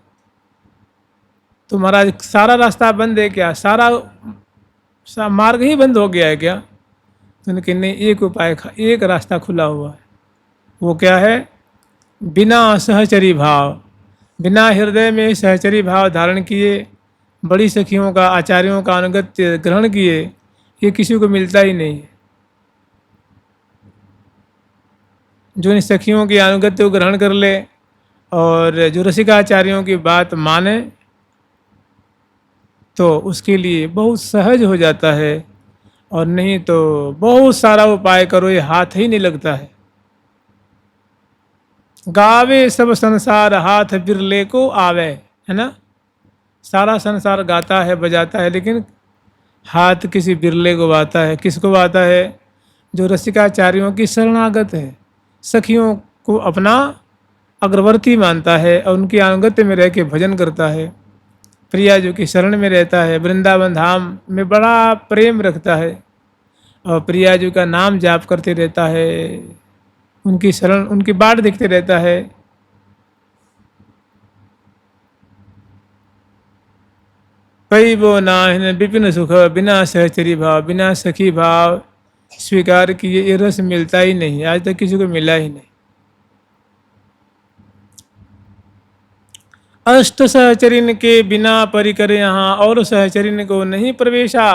तुम्हारा सारा रास्ता बंद है क्या, सारा मार्ग ही बंद हो गया है क्या? तो कि नहीं, एक उपाय, एक रास्ता खुला हुआ है। वो क्या है? बिना सहचरी भाव, बिना हृदय में सहचरी भाव धारण किए, बड़ी सखियों का, आचार्यों का अनुगत्य ग्रहण किए, ये किसी को मिलता ही नहीं है। जो इन सखियों की अनुगत्य को ग्रहण कर ले और जो रसिकाचार्यों की बात माने, तो उसके लिए बहुत सहज हो जाता है। और नहीं तो बहुत सारा उपाय करो, ये हाथ ही नहीं लगता है। गावे सब संसार हाथ बिरले को आवे, है ना? सारा संसार गाता है, बजाता है, लेकिन हाथ किसी बिरले को आता है। किसको आता है? जो रसिकाचार्यों की शरणागत है, सखियों को अपना अग्रवर्ती मानता है और उनकी अनुगत्य में रह के भजन करता है, प्रिया जो की शरण में रहता है, वृंदावन धाम में बड़ा प्रेम रखता है और प्रिया जी का नाम जाप करते रहता है, उनकी शरण, उनकी बाट देखते रहता है। पैवो नाहिन विपिन सुख, बिना सहचरी भाव, बिना सखी भाव स्वीकार किए ये रस मिलता ही नहीं, आज तक किसी को मिला ही नहीं। अष्ट सहचरिन के बिना परिकर यहाँ और सहचरिन को नहीं प्रवेशा।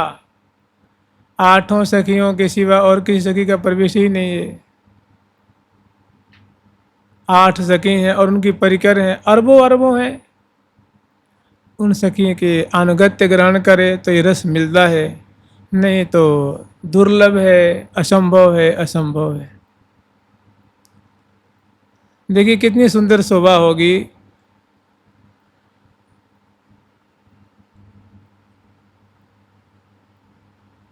आठों सखियों के सिवा और किसी सखी का प्रवेश ही नहीं है। 8 सखी हैं और उनकी परिकर हैं, अरबों अरबों हैं। उन सखी के अनुगत्य ग्रहण करे तो ये रस मिलता है, नहीं तो दुर्लभ है, असंभव है, असंभव है। देखिए कितनी सुंदर शोभा होगी।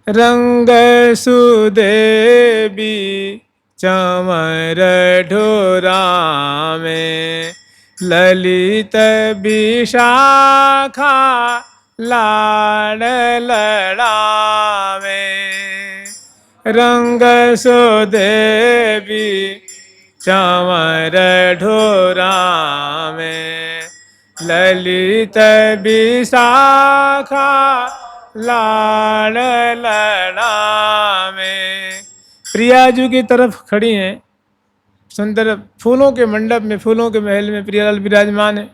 रंग सुदेवी चमर ढोरा में, ललित विशाखा लाड़ लड़ावे। रंग सुदेवी चमर ढोरा में, ललित विशाखा लाड़ लड़ावे। प्रिया जी की तरफ खड़ी हैं, सुंदर फूलों के मंडप में, फूलों के महल में प्रियालाल विराजमान है।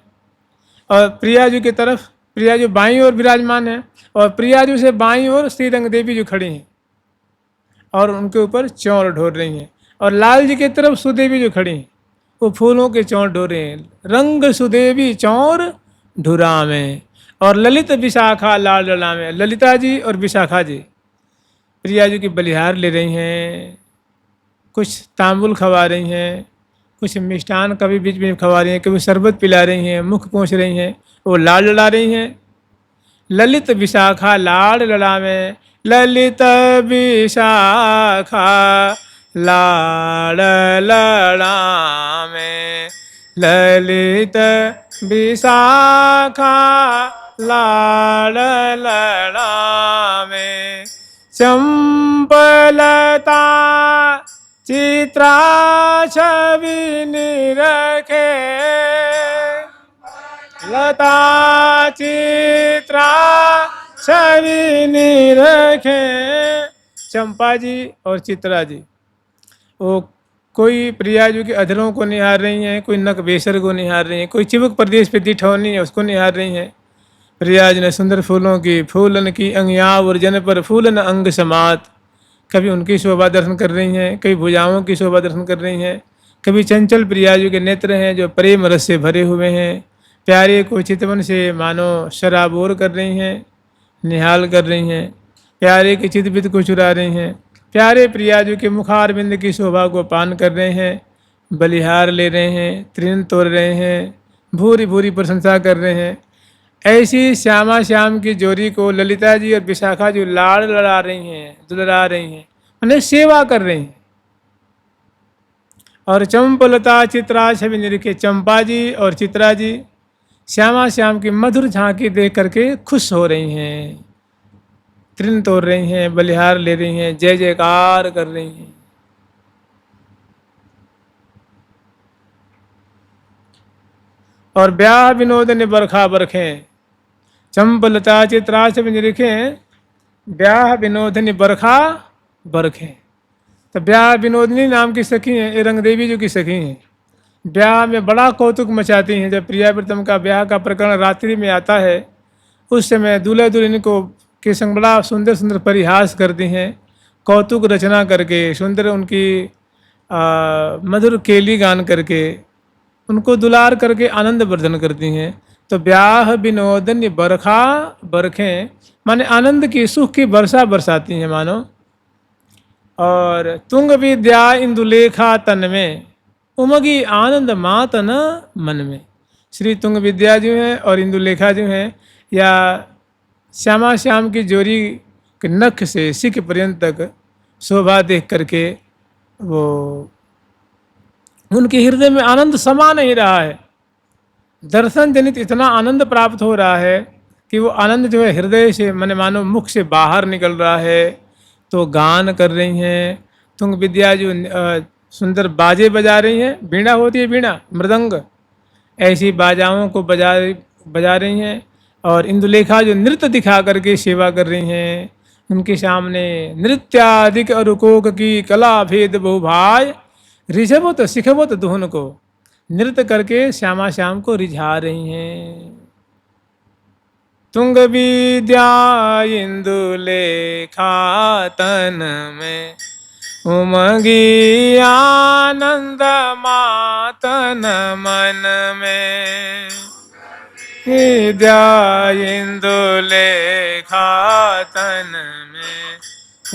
और प्रिया जी की तरफ, प्रिया जी बाईं ओर विराजमान है और प्रिया जी से बाईं ओर श्री रंग देवी जी खड़ी हैं और उनके ऊपर चौर ढोर रही हैं। और लाल जी की तरफ सुदेवी जो खड़ी हैं, वो फूलों के चौर ढो रहे हैं। रंग सुदेवी चौर ढुरा में, और ललित विशाखा लाल लला में, ललिता जी और विशाखा जी प्रिया जी की बलिहार ले रही हैं, कुछ तांबुल खवा रही हैं, कुछ मिष्ठान कभी बीच में खवा रही हैं, कभी शरबत पिला रही हैं, मुख पोंछ रही हैं, वो लाल लड़ा रही हैं। ललित विशाखा लाल लड़ा में, ललित विशाखा लाल लड़ा में, ललित विशाखा लाल लड़ा में। चंपलता चित्रा छवि निरखे, लता चित्रा छवि निरखे, चंपा जी और चित्रा जी, वो कोई प्रिया जी के अधरों को निहार रही हैं, कोई नक बेसर को निहार रही हैं, कोई चिबुक प्रदेश पे दिठौनी है उसको निहार रही हैं। प्रिया जी ने सुंदर फूलों की फूलन की अंगियावर जन पर फूलन अंग समात, कभी उनकी शोभा दर्शन कर रही हैं, कभी भुजाओं की शोभा दर्शन कर रही हैं, कभी चंचल प्रिया जी के नेत्र हैं जो प्रेम रस से भरे हुए हैं, प्यारे को चितवन से मानो शराबोर कर रही हैं, निहाल कर रही हैं, प्यारे के चितवित को चुरा रही हैं, प्यारे प्रिया जी के मुखार बिंद की शोभा को पान कर रहे हैं, बलिहार ले रहे हैं, तृण तोड़ रहे हैं, भूरी भूरी प्रशंसा कर रहे हैं। ऐसी श्यामा श्याम की जोड़ी को ललिता जी और विशाखा जी लाड़ लड़ा रही हैं, दुलरा रही हैं, उन्हें सेवा कर रही हैं। और चंपलता चित्रा छवि निरखे, चंपा जी और चित्रा जी श्यामा श्याम की मधुर झांकी देख करके खुश हो रही हैं, तृण तोड़ रही हैं, बलिहार ले रही हैं, जय जयकार कर रही हैं। और ब्याह विनोद ने बरखा बरखें, चंपलता चित्रा छवि निरखे, ब्याह विनोदनी बरखा बरखें। तो ब्याह विनोदनी नाम की सखी हैं, ये रंग देवी जी की सखी हैं। ब्याह में बड़ा कौतुक मचाती हैं। जब प्रिया प्रीतम का ब्याह का प्रकरण रात्रि में आता है, उस समय दूल्हा दुल्हन को के संग बड़ा सुंदर सुंदर परिहास करती हैं, कौतुक रचना करके, सुंदर उनकी मधुर केली गान करके, उनको दुलार करके आनंद वर्धन करती हैं। तो ब्याह विनोदन बरखा बरखें माने आनंद की सुख की वर्षा बरसाती हैं मानो। और तुंग विद्या इंदुलेखा तन में, उमगी आनंद मातन मन में। श्री तुंग विद्या जो हैं और इंदुलेखा जो हैं, या श्यामा श्याम की जोड़ी के नख से सिख पर्यंत तक शोभा देख करके वो उनके हृदय में आनंद समा नहीं रहा है। दर्शन जनित इतना आनंद प्राप्त हो रहा है कि वो आनंद जो है हृदय से माने मानो मुख से बाहर निकल रहा है। तो गान कर रही हैं, तुंग विद्या जो सुंदर बाजे बजा रही हैं, वीणा होती है वीणा मृदंग, ऐसी बाजाओं को बजा रही हैं। और इंदुलेखा जो नृत्य दिखा करके सेवा कर रही हैं, उनके सामने नृत्याधिक अरुकोक की कला भेद बहुभाय, रिझबत सिखबत दुहन को, नृत्य करके श्यामा श्याम को रिझा रही हैं। तुंग विद्या इंदुलेखा तन में, उमगी आनंद मातन मन में। विद्या इंदुलेखा तन में,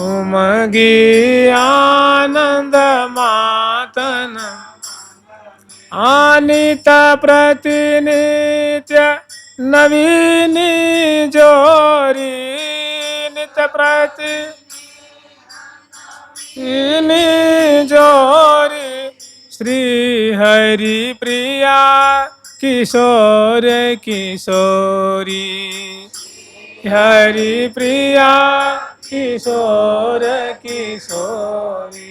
उमगी आनंद मातन। आनित प्रतिनित्य नवीनी जोरी, नित प्रति जोरी, श्री हरि प्रिया किशोर किशोरी, हरि प्रिया किशोर किशोरी।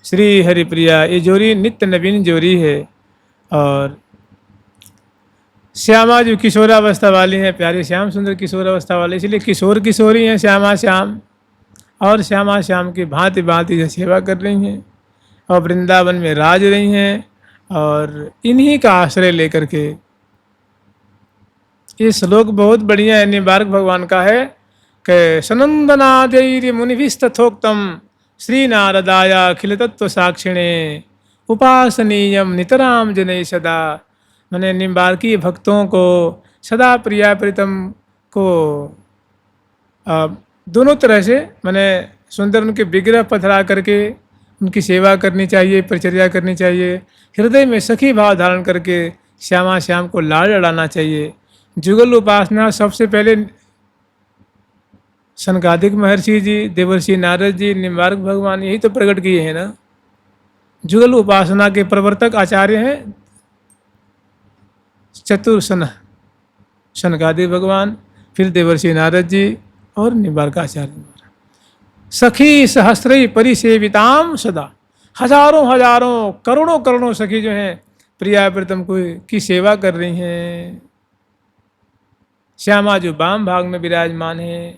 श्री हरिप्रिया ये जोड़ी नित्य नवीन जोड़ी है। और श्यामा जो किशोरावस्था वाली हैं, प्यारे श्याम सुंदर किशोरावस्था वाले, इसलिए किशोर किशोरी हैं श्यामा श्याम। और श्यामा श्याम की भांति भांति से सेवा कर रही हैं और वृंदावन में राज रही हैं। और इन्हीं का आश्रय लेकर के, ये श्लोक बहुत बढ़िया है, निबारक भगवान का है कि सनंदनादैर्य मुनिभिस्तथोक्तम श्री नारदाया अखिल तत्व साक्षिणे उपासनीयम नितराम जनै सदा। मैंने निम्बारकी भक्तों को सदा प्रिया प्रीतम को दोनों तरह से मैंने सुंदर उनके विग्रह पधरा करके उनकी सेवा करनी चाहिए, परिचर्या करनी चाहिए, हृदय में सखी भाव धारण करके श्यामा श्याम को लाड़ लड़ाना चाहिए। जुगल उपासना सबसे पहले सनकादिक महर्षि जी, देवर्षि नारद जी, निम्बारक भगवान यही तो प्रकट किए हैं ना। जुगल उपासना के प्रवर्तक आचार्य हैं चतुर्सन, सनकादिक भगवान, फिर देवर्षि नारद जी और निम्बारक आचार्य। सखी सहस्त्री परिसेविताम सदा, हजारों हजारों करोड़ों करोड़ों सखी जो हैं प्रिया प्रीतम को की सेवा कर रही हैं। श्यामा जो वाम भाग में विराजमान है